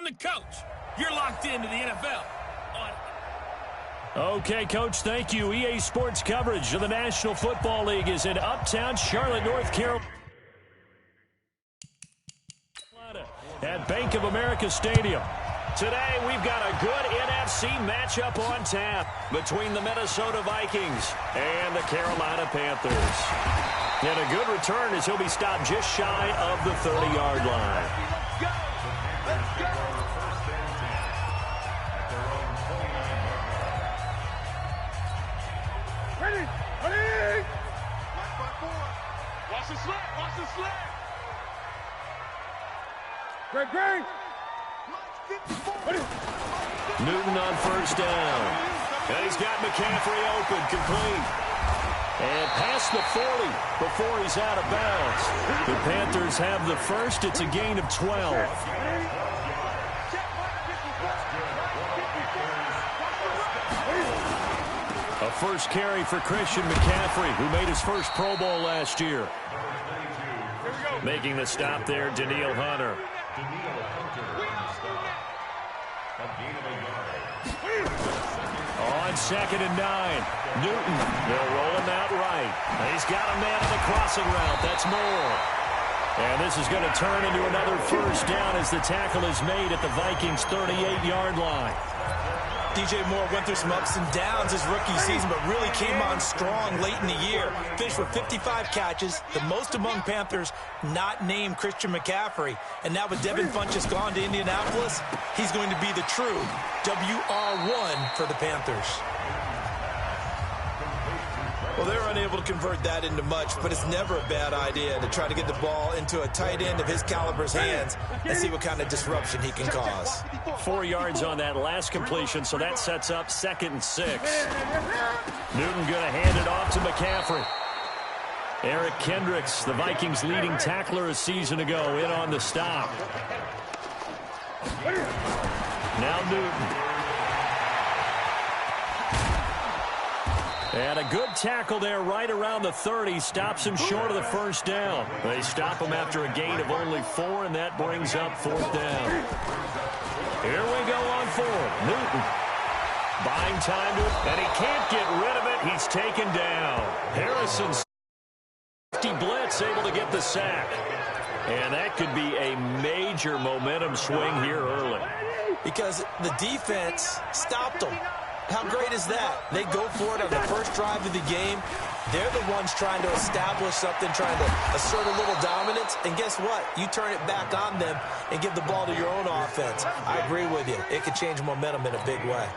the coach. You're locked into the NFL. Okay, Coach, thank you. EA Sports coverage of the National Football League is in Uptown Charlotte, North Carolina, at Bank of America Stadium. Today, we've got a good NFC matchup on tap between the Minnesota Vikings and the Carolina Panthers. And a good return as he'll be stopped just shy of the 30-yard line. Let's go! Ready! Ready! Watch the slant! Watch the slant! Greg! Newton on first down. And he's got McCaffrey open, complete. And past the 40 before he's out of bounds. The Panthers have the first. It's a gain of 12. A first carry for Christian McCaffrey, who made his first Pro Bowl last year. Making the stop there, Danielle Hunter. On 2nd and 9. Newton, they'll roll him out right. He's got a man on the crossing route. That's Moore. And this is going to turn into another first down as the tackle is made at the Vikings' 38-yard line. DJ Moore went through some ups and downs his rookie season, but really came on strong late in the year. Finished with 55 catches, the most among Panthers not named Christian McCaffrey. And now with Devin Funchess gone to Indianapolis, he's going to be the true WR1 for the Panthers. Well, they were unable to convert that into much, but it's never a bad idea to try to get the ball into a tight end of his caliber's hands and see what kind of disruption he can cause. 4 yards on that last completion, so that sets up 2nd and 6. Newton going to hand it off to McCaffrey. Eric Kendricks, the Vikings' leading tackler a season ago, in on the stop. Now Newton. And a good tackle there right around the 30. Stops him short of the first down. They stop him after a gain of only 4, and that brings up 4th down. Here we go on 4th. Newton buying time to it, and he can't get rid of it. He's taken down. Harrison's safety blitz able to get the sack. And that could be a major momentum swing here early. Because the defense stopped them. How great is that? They go for it on the first drive of the game. They're the ones trying to establish something, trying to assert a little dominance. And guess what? You turn it back on them and give the ball to your own offense. I agree with you. It could change momentum in a big way.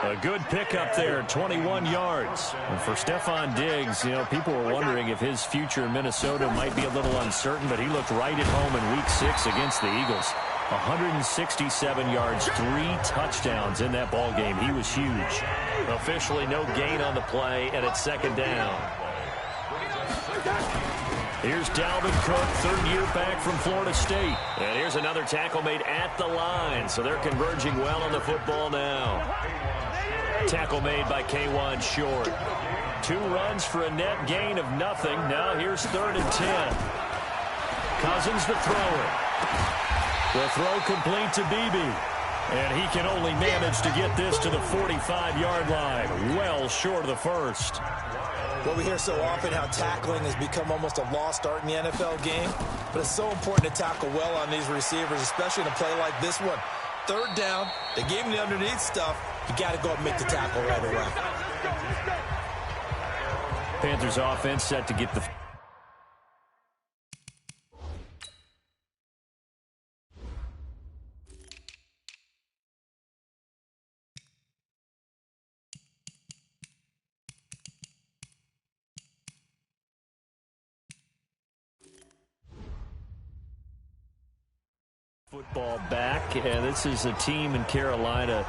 A good pickup there, 21 yards. And for Stephon Diggs, you know, people were wondering if his future in Minnesota might be a little uncertain, but he looked right at home in Week 6 against the Eagles. 167 yards, 3 touchdowns in that ball game. He was huge. Officially no gain on the play, and it's 2nd down. Here's Dalvin Cook, 3rd year back from Florida State. And here's another tackle made at the line, so they're converging well on the football now. Tackle made by K'Wan Short. 2 runs for a net gain of nothing. Now here's 3rd and 10. Cousins the thrower. The throw complete to Beebe. And he can only manage to get this to the 45-yard line. Well short of the first. Well, we hear so often how tackling has become almost a lost art in the NFL game. But it's so important to tackle well on these receivers, especially in a play like this one. 3rd down, they gave him the underneath stuff. You got to go and make the tackle right away. Panthers offense set to get the... football back, and this is a team in Carolina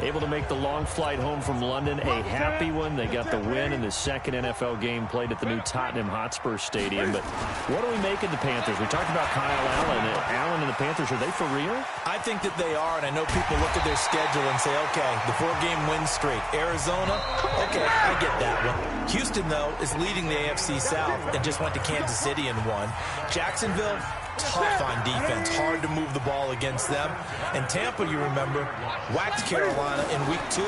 able to make the long flight home from London a happy one. They got the win in the second NFL game played at the new Tottenham Hotspur Stadium. But what do we make of the Panthers? We talked about Kyle Allen. Allen and the Panthers, are they for real? I think that they are, and I know people look at their schedule and say, okay, the 4-game win streak. Arizona, okay, I get that one. Houston, though, is leading the AFC South and just went to Kansas City and won. Jacksonville, tough on defense, hard to move the ball against them. And Tampa, you remember, whacked Carolina in week 2.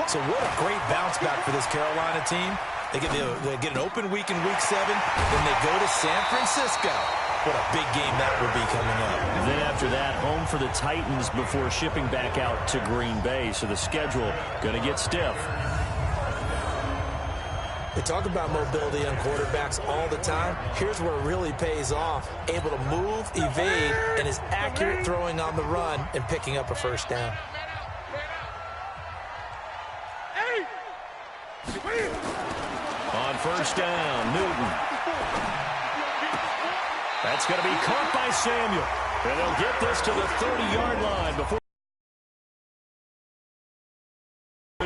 So what a great bounce back for this Carolina team. They get an open week in week 7, then they go to San Francisco. What a big game that will be coming up. And then after that, home for the Titans before shipping back out to Green Bay. So the schedule going to get stiff. They talk about mobility on quarterbacks all the time. Here's where it really pays off. Able to move, evade, and is accurate throwing on the run and picking up a first down. On first down, Newton. That's going to be caught by Samuel. And they'll get this to the 30-yard line before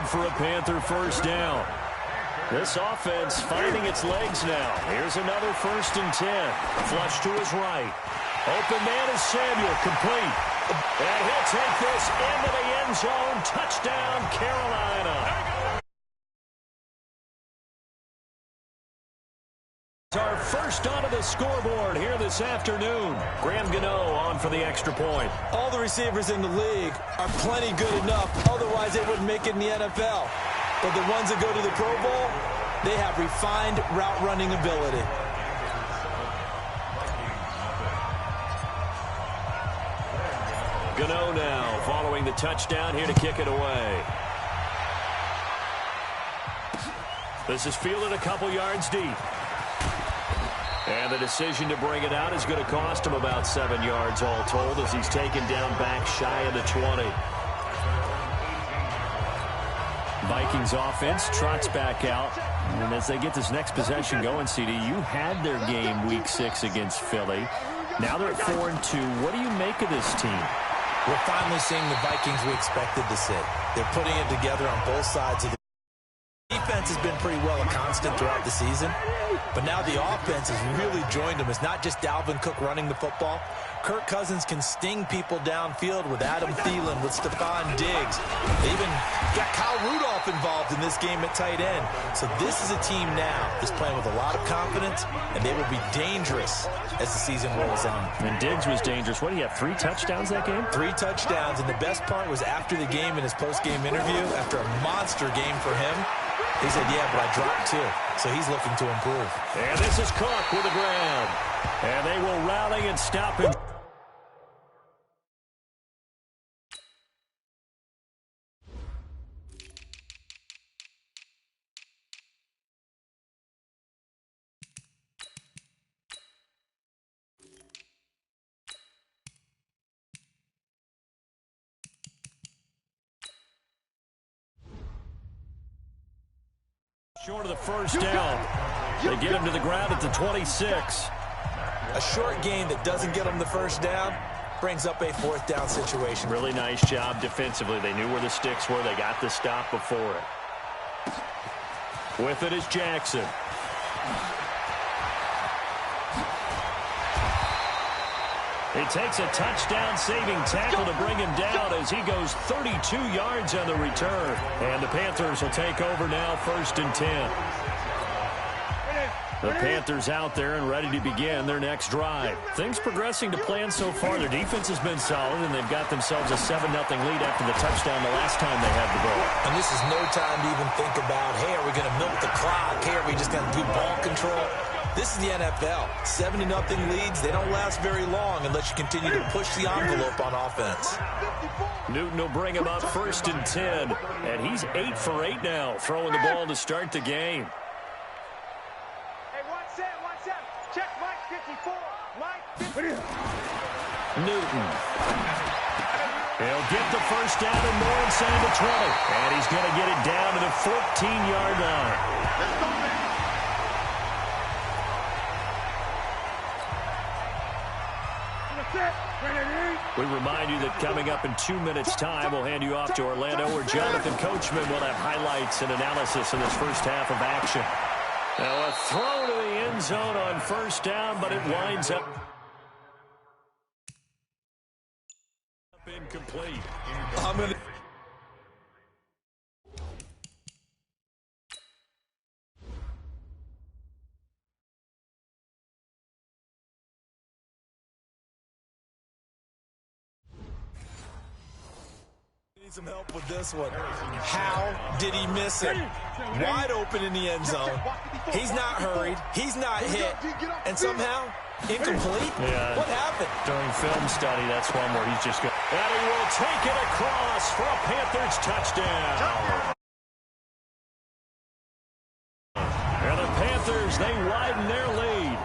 for a Panther first down. This offense finding its legs now. Here's another 1st and 10. Flush to his right. Open man is Samuel, complete. And he'll take this into the end zone. Touchdown, Carolina. Our first onto the scoreboard here this afternoon. Graham Gano on for the extra point. All the receivers in the league are plenty good enough. Otherwise, they wouldn't make it in the NFL. But the ones that go to the Pro Bowl, they have refined route running ability. Gano now following the touchdown here to kick it away. This is fielded a couple yards deep. And the decision to bring it out is going to cost him about 7 yards all told as he's taken down back shy of the 20. Vikings offense trots back out. And as they get this next possession going, CD, you had their game week 6 against Philly. Now they're at 4-2. What do you make of this team? We're finally seeing the Vikings we expected to see. They're putting it together on both sides of the defense has been pretty well a constant throughout the season, but now the offense has really joined them. It's not just Dalvin Cook running the football. Kirk Cousins can sting people downfield with Adam Thielen, with Stephon Diggs. They even got Kyle Rudolph involved in this game at tight end. So this is a team now that's playing with a lot of confidence, and they will be dangerous as the season rolls on. And Diggs was dangerous. What, do you have 3 touchdowns that game? 3 touchdowns, and the best part was after the game in his post-game interview, after a monster game for him, he said, yeah, but I dropped 2. So he's looking to improve. And this is Cook with the grab. And they will rally and stop him. Short of the first down. They get him to the ground at the 26. A short gain that doesn't get them the first down brings up a 4th down situation. Really nice job defensively. They knew where the sticks were. They got the stop before it. With it is Jackson. He takes a touchdown-saving tackle to bring him down as he goes 32 yards on the return. And the Panthers will take over now, 1st and 10. The Panthers out there and ready to begin their next drive. Things progressing to plan so far. Their defense has been solid, and they've got themselves a 7-0 lead after the touchdown the last time they had the ball. And this is no time to even think about, hey, are we going to milk the clock? Hey, are we just going to do ball control? This is the NFL. 7-0 leads, they don't last very long unless you continue to push the envelope on offense. Newton will bring him up 1st and 10. And he's 8 for 8 now, throwing the ball to start the game. Hey, 1 set. Check Mike 54. Mike 54. Newton. He'll get the first down and more inside the 20. And he's going to get it down to the 14-yard line. Let's go, man. We remind you that coming up in 2 minutes' time, we'll hand you off to Orlando, where Jonathan Coachman will have highlights and analysis in this first half of action. Now a throw to the end zone on first down, but it winds up incomplete. Need some help with this one. How did he miss it? Wide open in the end zone. He's not hurried. He's not hit. And somehow, incomplete? Yeah. What happened? During film study, that's one where he's just going. And he will take it across for a Panthers touchdown. And the Panthers, they widen their lead.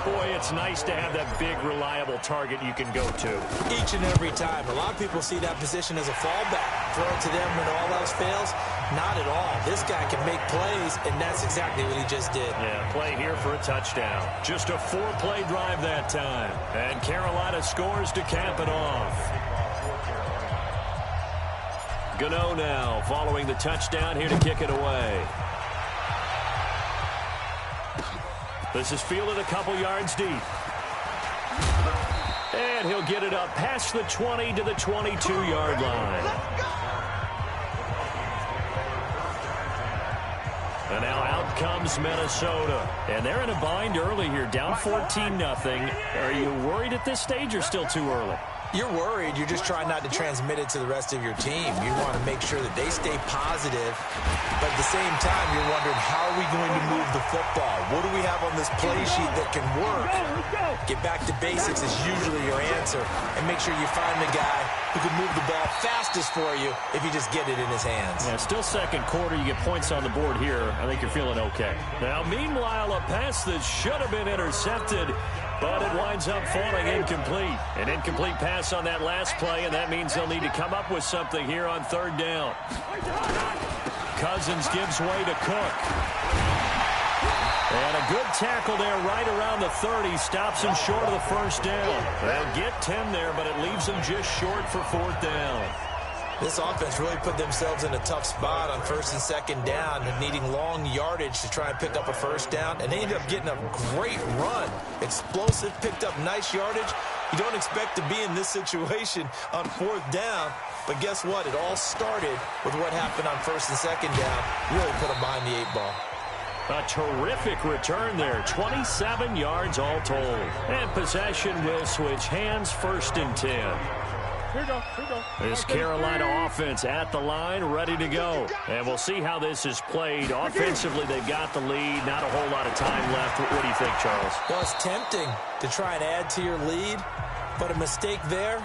Boy, it's nice to have that big, reliable target you can go to. Each and every time. A lot of people see that position as a fallback. Throw it to them when all else fails. Not at all. This guy can make plays, and that's exactly what he just did. Yeah, play here for a touchdown. Just a 4-play drive that time. And Carolina scores to cap it off. Gano now following the touchdown here to kick it away. This is fielded a couple yards deep. And he'll get it up past the 20 to the 22-yard line. And now out comes Minnesota. And they're in a bind early here, down 14-0. Are you worried at this stage or still too early? You're worried. You're just trying not to transmit it to the rest of your team. You want to make sure that they stay positive. But at the same time, you're wondering, how are we going to move the football? What do we have on this play sheet that can work? Get back to basics is usually your answer. And make sure you find the guy who can move the ball fastest for you if you just get it in his hands. Yeah, still second quarter. You get points on the board here. I think you're feeling okay. Now, meanwhile, a pass that should have been intercepted, but it winds up falling incomplete. An incomplete pass on that last play, and that means they'll need to come up with something here on third down. Cousins gives way to Cook. And a good tackle there right around the 30. Stops him short of the first down. They'll get 10 there, but it leaves them just short for fourth down. This offense really put themselves in a tough spot on first and second down and needing long yardage to try and pick up a first down. And they ended up getting a great run. Explosive, picked up nice yardage. You don't expect to be in this situation on fourth down. But guess what? It all started with what happened on first and second down. Really put them behind the 8 ball. A terrific return there. 27 yards all told. And possession will switch hands, first and 10. Here we go. This Carolina offense at the line, ready to go. And we'll see how this is played. Offensively, they've got the lead. Not a whole lot of time left. What do you think, Charles? Well, it's tempting to try and add to your lead, but a mistake there,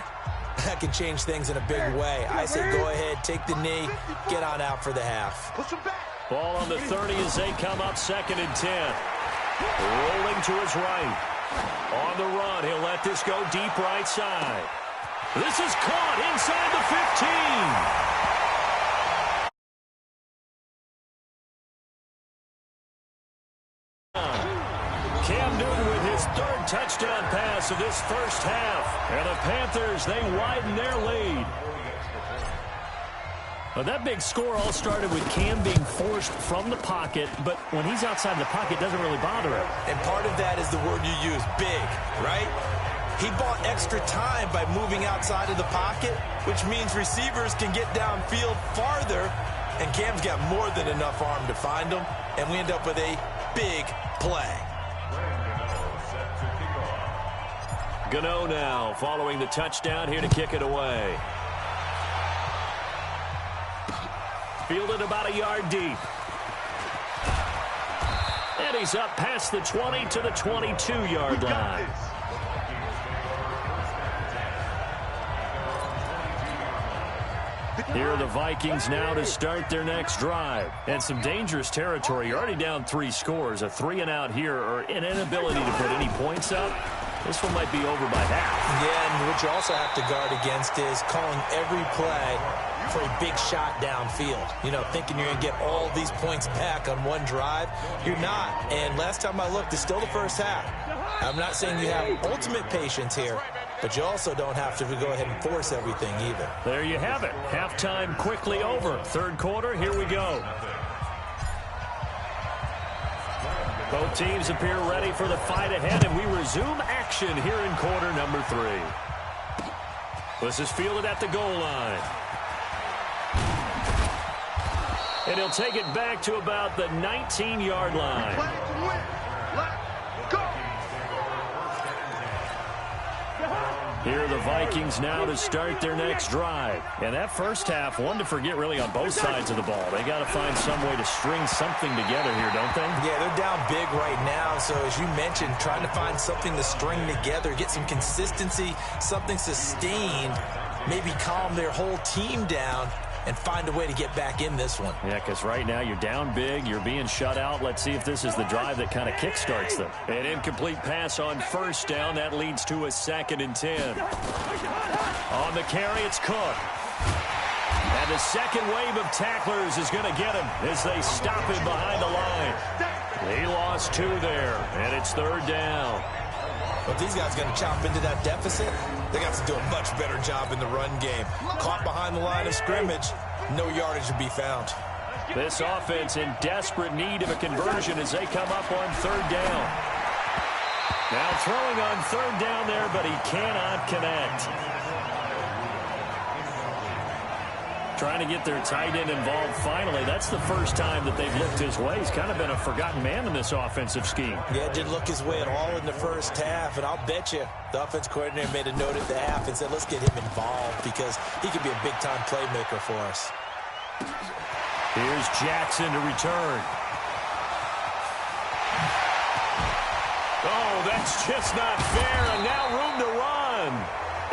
that can change things in a big way. I say go ahead, take the knee, get on out for the half. Ball on the 30 as they come up, second and 10. Rolling to his right. On the run, he'll let this go deep right side. This is caught inside the 15. Cam Newton with his third touchdown pass of this first half. And the Panthers, they widen their lead. Well, that big score all started with Cam being forced from the pocket, but when he's outside the pocket, it doesn't really bother him. And part of that is the word you use, big, right? He bought extra time by moving outside of the pocket, which means receivers can get downfield farther, and Cam's got more than enough arm to find them, and we end up with a big play. Gano now following the touchdown here to kick it away. Fielded about a yard deep. And he's up past the 20 to the 22-yard line. Here are the Vikings now to start their next drive. And some dangerous territory. You're already down 3 scores. A 3-and-out here or an inability to put any points up. This one might be over by half. Yeah, and what you also have to guard against is calling every play for a big shot downfield. You know, thinking you're going to get all these points back on one drive. You're not. And last time I looked, it's still the first half. I'm not saying you have ultimate patience here, but you also don't have to go ahead and force everything either. There you have it. Halftime quickly over. Third quarter, here we go. Both teams appear ready for the fight ahead, and we resume action here in quarter number 3. This is fielded at the goal line. And he'll take it back to about the 19-yard line. Here are the Vikings now to start their next drive. And that first half, one to forget really on both sides of the ball. They got to find some way to string something together here, don't they? Yeah, they're down big right now. So as you mentioned, trying to find something to string together, get some consistency, something sustained, maybe calm their whole team down and find a way to get back in this one. Yeah, because right now you're down big, you're being shut out. Let's see if this is the drive that kind of kickstarts them. An incomplete pass on first down. That leads to a 2nd and 10. On the carry, it's Cook. And the second wave of tacklers is going to get him as they stop him behind the line. He lost 2 there, and it's 3rd down. But these guys are going to chomp into that deficit. They got to do a much better job in the run game. Caught behind the line of scrimmage, no yardage to be found. This offense in desperate need of a conversion as they come up on 3rd down. Now throwing on 3rd down there, but he cannot connect. Trying to get their tight end involved finally. That's the first time that they've looked his way. He's kind of been a forgotten man in this offensive scheme. Yeah, didn't look his way at all in the first half, and I'll bet you the offense coordinator made a note at the half and said, let's get him involved because he could be a big-time playmaker for us. Here's Jackson to return. Oh, that's just not fair, and now room to run.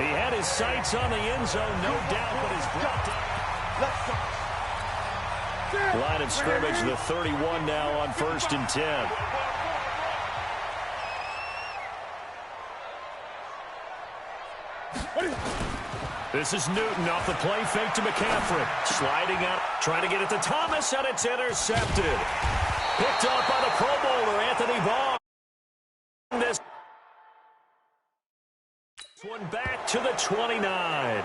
He had his sights on the end zone, no doubt, but is brought down. Line of scrimmage, the 31 now on 1st and 10. This is Newton off the play fake to McCaffrey. Sliding out, trying to get it to Thomas, and it's intercepted. Picked up by the Pro Bowler, Anthony Vaughn. This one back to the 29.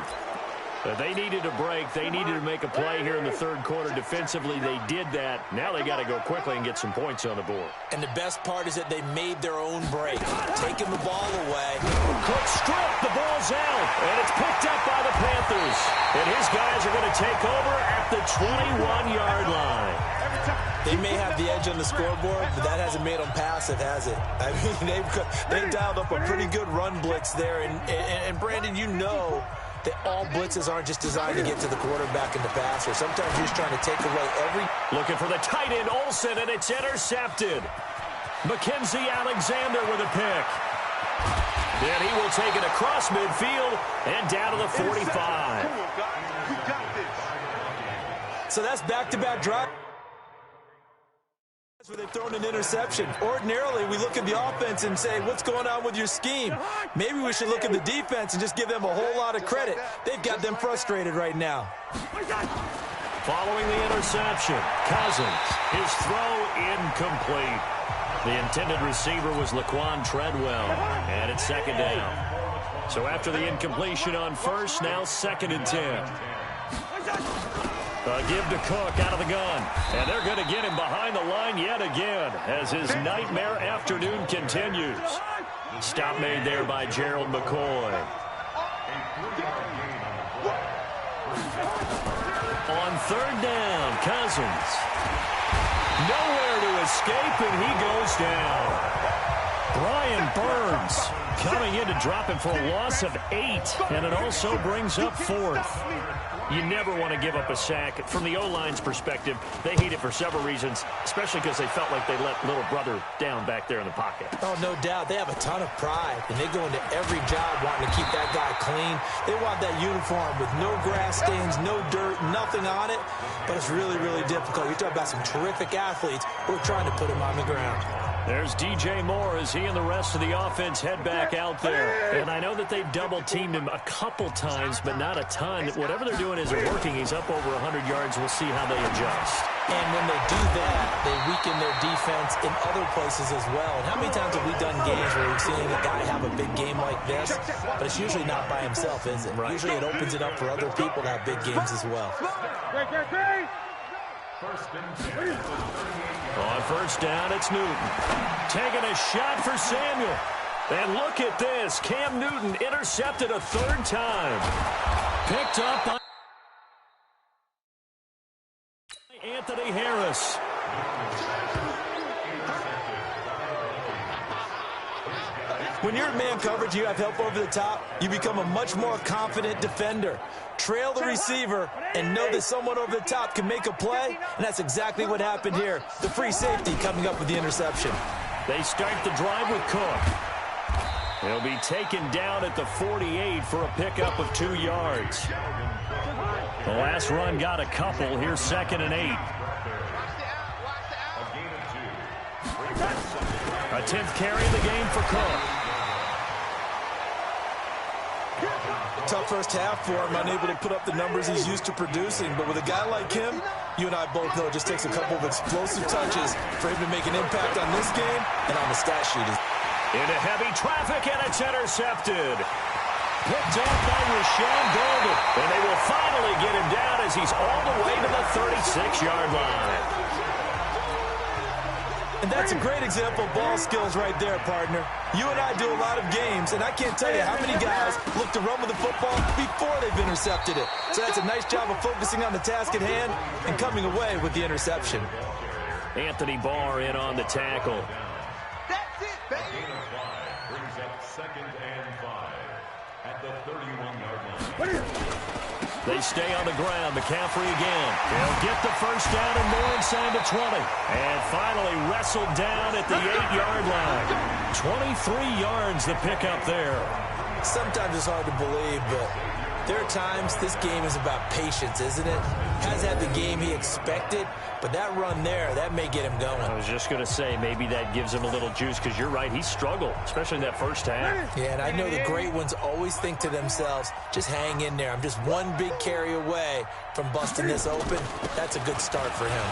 They needed a break. They needed to make a play here in the 3rd quarter defensively. They did that. Now they got to go quickly and get some points on the board. And the best part is that they made their own break, taking the ball away. Cook stripped. The ball's out, and it's picked up by the Panthers. And his guys are going to take over at the 21-yard line. They may have the edge on the scoreboard, but that hasn't made them passive, has it? I mean, they've dialed up a pretty good run blitz there. And Brandon, you know that all blitzes aren't just designed to get to the quarterback and the passer. Sometimes you're just trying to take away every... Looking for the tight end, Olsen, and it's intercepted. Mackenzie Alexander with a pick. And he will take it across midfield and down to the 45. So that's back-to-back drive. Where they've thrown an interception. Ordinarily, we look at the offense and say, what's going on with your scheme? Maybe we should look at the defense and just give them a whole lot of credit. They've got them frustrated right now. Following the interception, Cousins, his throw incomplete. The intended receiver was Laquan Treadwell, and it's 2nd down. So after the incompletion on first, now 2nd and 10. Give to Cook out of the gun. And they're going to get him behind the line yet again as his nightmare afternoon continues. Stop made there by Gerald McCoy. On 3rd down, Cousins. Nowhere to escape, and he goes down. Brian Burns coming in to drop him for a loss of 8, and it also brings up 4th. You never want to give up a sack. From the O-line's perspective, they hate it for several reasons, especially because they felt like they let little brother down back there in the pocket. Oh, no doubt. They have a ton of pride, and they go into every job wanting to keep that guy clean. They want that uniform with no grass stains, no dirt, nothing on it, but it's really, really difficult. You're talking about some terrific athletes who are trying to put him on the ground. There's DJ Moore as he and the rest of the offense head back out there. And I know that they've double-teamed him a couple times, but not a ton. Whatever they're doing isn't working. He's up over 100 yards. We'll see how they adjust. And when they do that, they weaken their defense in other places as well. And how many times have we done games where we've seen a guy have a big game like this, but it's usually not by himself, is it? Right. Usually it opens it up for other people to have big games as well. On first down, it's Newton. Taking a shot for Samuel. And look at this. Cam Newton intercepted a third time. Picked up by Anthony Harris. When you're in man coverage, you have help over the top, you become a much more confident defender. Trail the receiver and know that someone over the top can make a play, and that's exactly what happened here. The free safety coming up with the interception. They start the drive with Cook. He'll be taken down at the 48 for a pickup of 2 yards. The last run got a couple. Here's 2nd and 8. A 10th carry of the game for Cook. Tough first half for him, unable to put up the numbers he's used to producing. But with a guy like him, you and I both know it just takes a couple of explosive touches for him to make an impact on this game and on the stat sheet. Into heavy traffic, and it's intercepted. Picked off by Rashawn Golden. And they will finally get him down as he's all the way to the 36-yard line. And that's a great example of ball skills right there, partner. You and I do a lot of games, and I can't tell you how many guys look to run with the football before they've intercepted it. So that's a nice job of focusing on the task at hand and coming away with the interception. Anthony Barr in on the tackle. That's it, baby. Brings up 2nd and 5 at the 31-yard line. They stay on the ground. McCaffrey again. They'll get the first down and more inside the 20. And finally wrestled down at the 8-yard line. 23 yards the pickup there. Sometimes it's hard to believe, but there are times this game is about patience, isn't it? Has had the game he expected, but that run there, that may get him going. I was just going to say, maybe that gives him a little juice, because you're right, he struggled, especially in that first half. Yeah, and I know the great ones always think to themselves, just hang in there. I'm just one big carry away from busting this open. That's a good start for him.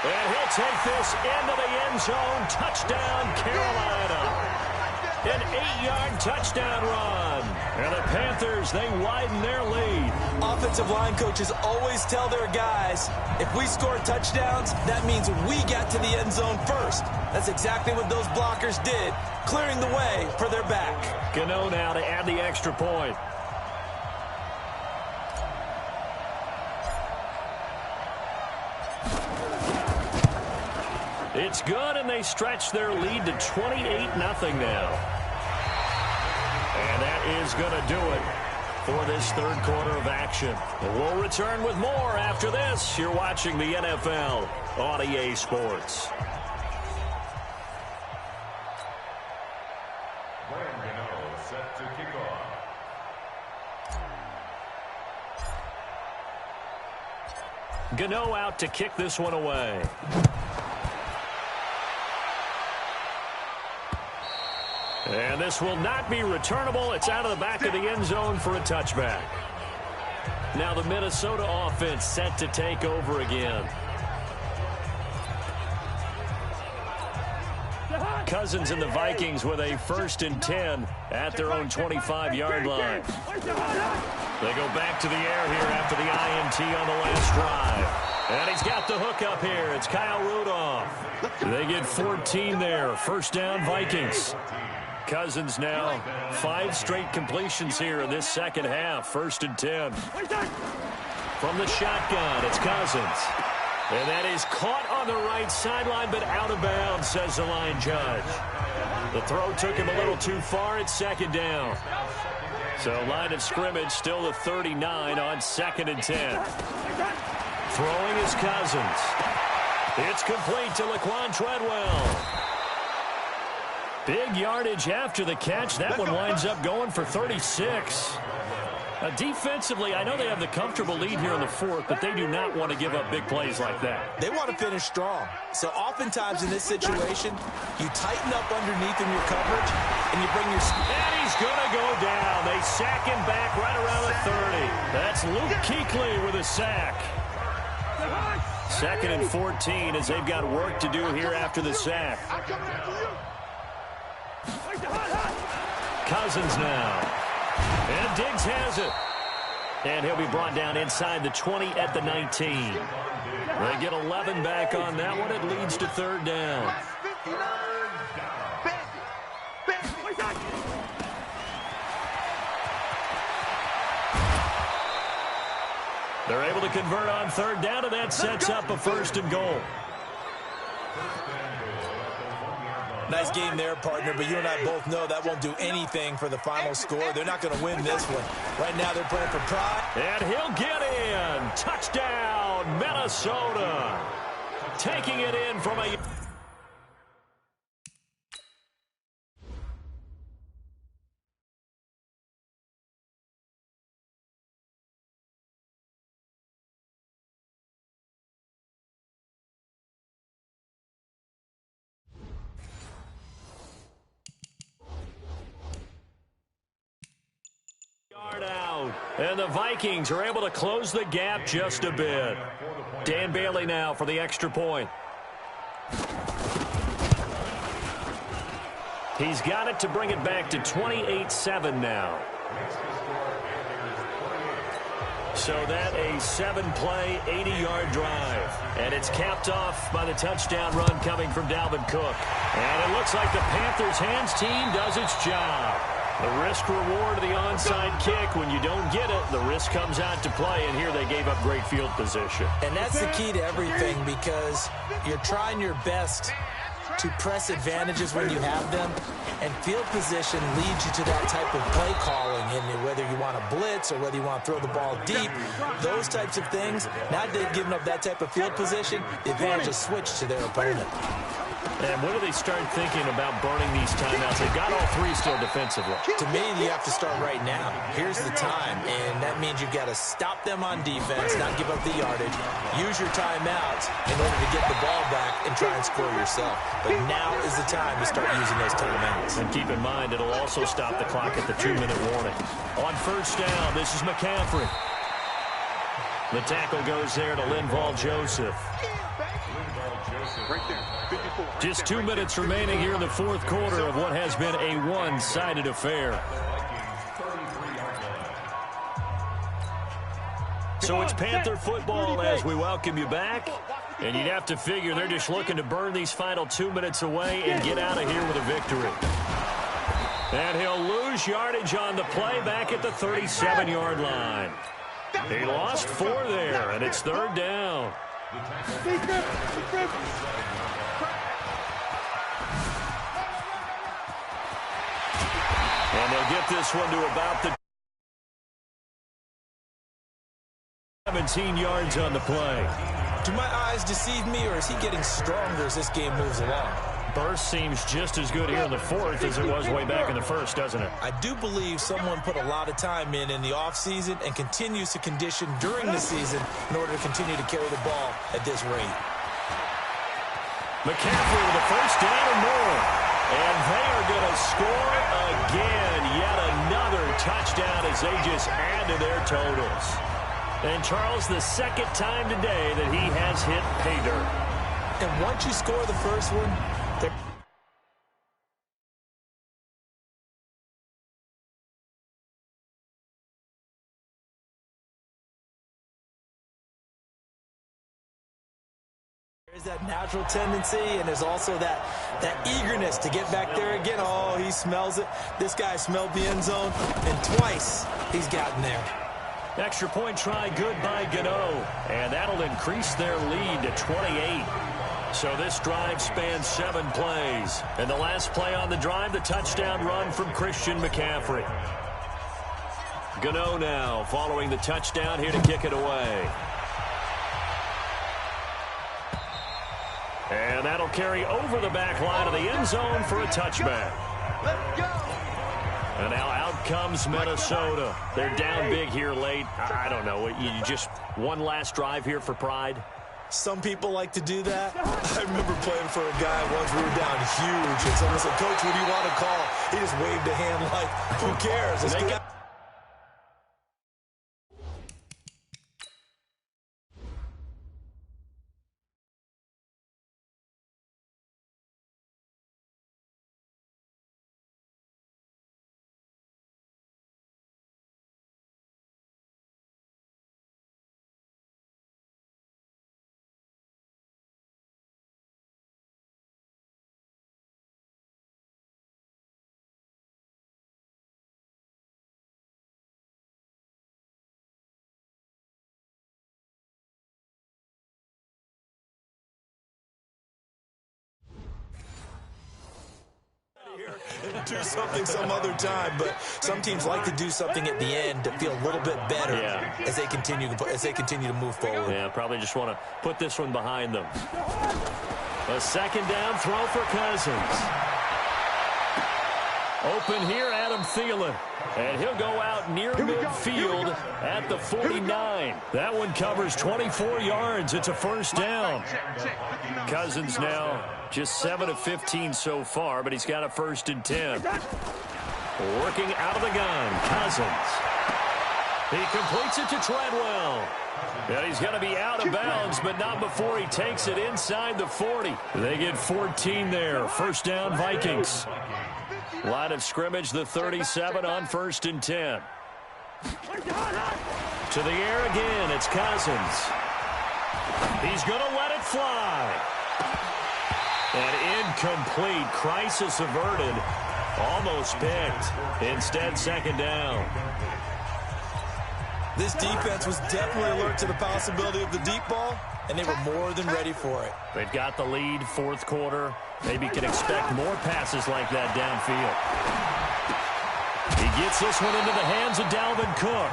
And he'll take this into the end zone. Touchdown, Carolina. An 8-yard touchdown run. And the Panthers, they widen their lead. Offensive line coaches always tell their guys, if we score touchdowns, that means we got to the end zone first. That's exactly what those blockers did, clearing the way for their back. Gano now to add the extra point. It's good, and they stretch their lead to 28-0 now. And that is going to do it for this third quarter of action. We'll return with more after this. You're watching the NFL on EA Sports. Set to kick off. Gano out to kick this one away. And this will not be returnable. It's out of the back of the end zone for a touchback. Now the Minnesota offense set to take over again. Cousins and the Vikings with a 1st and 10 at their own 25-yard line. They go back to the air here after the INT on the last drive. And he's got the hook up here. It's Kyle Rudolph. They get 14 there. 1st down, Vikings. Cousins now 5 straight completions here in this second half. 1st and 10. From the shotgun, it's Cousins. And that is caught on the right sideline, but out of bounds, says the line judge. The throw took him a little too far. It's 2nd down. So line of scrimmage still the 39 on 2nd and 10. Throwing is Cousins. It's complete to Laquan Treadwell. Big yardage after the catch. That one winds up going for 36. Defensively, I know they have the comfortable lead here in the fourth, but they do not want to give up big plays like that. They want to finish strong. So oftentimes in this situation, you tighten up underneath in your coverage, and you bring your... And he's going to go down. They sack him back right around the 30. That's Luke Kuechly with a sack. 2nd and 14 as they've got work to do here after the sack. Cousins now. And Diggs has it. And he'll be brought down inside the 20 at the 19. They get 11 back on that one. It leads to 3rd down. They're able to convert on 3rd down, and that sets up a 1st and goal. Nice game there, partner, but you and I both know that won't do anything for the final score. They're not going to win this one. Right now they're playing for pride. And he'll get in. Touchdown, Minnesota. Taking it in from a... out. And the Vikings are able to close the gap just a bit. Dan Bailey now for the extra point. He's got it to bring it back to 28-7 now. So that a 7-play, 80-yard drive. And it's capped off by the touchdown run coming from Dalvin Cook. And it looks like the Panthers' hands team does its job. The risk-reward of the onside kick. When you don't get it, the risk comes out to play, and here they gave up great field position. And that's the key to everything, because you're trying your best to press advantages when you have them, and field position leads you to that type of play calling, and whether you want to blitz or whether you want to throw the ball deep, those types of things. Now they've given up that type of field position, the advantage is switched to their opponent. And when do they start thinking about burning these timeouts? They've got all 3 still defensively. To me, you have to start right now. Here's the time, and that means you've got to stop them on defense, not give up the yardage. Use your timeouts in order to get the ball back and try and score yourself. But now is the time to start using those timeouts. And keep in mind, it'll also stop the clock at the 2-minute warning. On 1st down, this is McCaffrey. The tackle goes there to Linval Joseph. Right there. Just 2 minutes remaining here in the 4th quarter of what has been a one-sided affair. So it's Panther football as we welcome you back. And you'd have to figure they're just looking to burn these final 2 minutes away and get out of here with a victory. And he'll lose yardage on the play back at the 37-yard line. He lost 4 there, and it's 3rd down. And they'll get this one to about the 17 yards on the play. Do my eyes deceive me, or is he getting stronger as this game moves along? Burst seems just as good here in the 4th as it was way back in the 1st, doesn't it? I do believe someone put a lot of time in the offseason and continues to condition during the season in order to continue to carry the ball at this rate. McCaffrey with a 1st down and more. And they are going to score again. Yet another touchdown as they just add to their totals. And Charles, the 2nd time today that he has hit pay dirt. And once you score the first one, there's that natural tendency, and there's also that eagerness to get back there again. Oh, he smells it. This guy smelled the end zone, and twice he's gotten there. Extra point try good by Gano, and that'll increase their lead to 28. So this drive spans 7 plays. And the last play on the drive, the touchdown run from Christian McCaffrey. Gano now following the touchdown here to kick it away. And that'll carry over the back line of the end zone for a touchback. Let's go. And now out comes Minnesota. They're down big here late. I don't know. You just one last drive here for pride? Some people like to do that. I remember playing for a guy once. We were down huge. And someone said, Coach, what do you want to call? He just waved a hand like, who cares? Let's get out. Do something some other time, but some teams like to do something at the end to feel a little bit better as they continue to move forward. Yeah, probably just want to put this one behind them. A second down throw for Cousins. Open here, Adam Thielen. And he'll go out near midfield at the 49. That one covers 24 yards. It's a first down. Cousins now just 7 of 15 so far, but he's got a 1st and 10. Working out of the gun, Cousins. He completes it to Treadwell. And he's going to be out of bounds, but not before he takes it inside the 40. They get 14 there. First down, Vikings. Line of scrimmage, the 37 on 1st and 10. To the air again, it's Cousins. He's going to let it fly. And incomplete. Crisis averted. Almost picked. Instead, second down. This defense was definitely alert to the possibility of the deep ball, and they were more than ready for it. They've got the lead, 4th quarter. Maybe can expect more passes like that downfield. He gets this one into the hands of Dalvin Cook.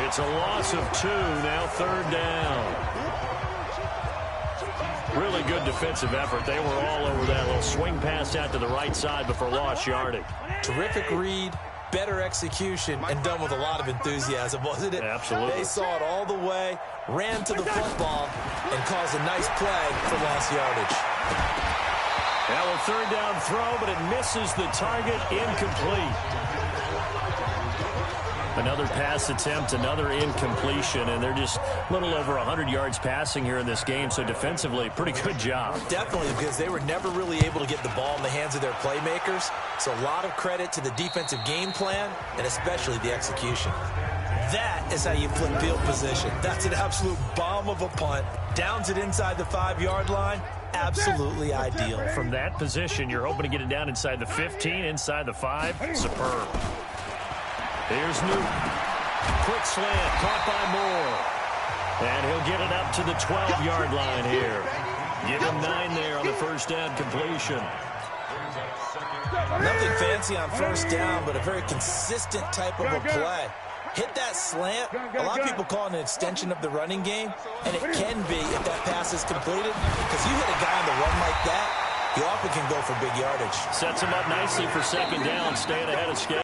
It's a loss of 2, now 3rd down. Really good defensive effort. They were all over that little swing pass out to the right side before lost yardage. Terrific read, better execution, and done with a lot of enthusiasm, wasn't it? Absolutely. They saw it all the way, ran to the football, and caused a nice play for lost yardage. Now a 3rd down throw, but it misses the target, incomplete. Another pass attempt, another incompletion, and they're just a little over 100 yards passing here in this game, so defensively, pretty good job. Definitely, because they were never really able to get the ball in the hands of their playmakers, so a lot of credit to the defensive game plan, and especially the execution. That is how you flip field position. That's an absolute bomb of a punt. Downs it inside the 5-yard line. Absolutely ideal. From that position, you're hoping to get it down inside the 15, inside the 5. Superb. Here's Newton. Quick slant, caught by Moore. And he'll get it up to the 12-yard line here. Give him 9 there on the first down completion. Nothing fancy on first down, but a very consistent type of a play. Hit that slant. A lot of people call it an extension of the running game, and it can be if that pass is completed, because you hit a guy on the run like that, you often can go for big yardage. Sets him up nicely for second down, staying ahead of schedule.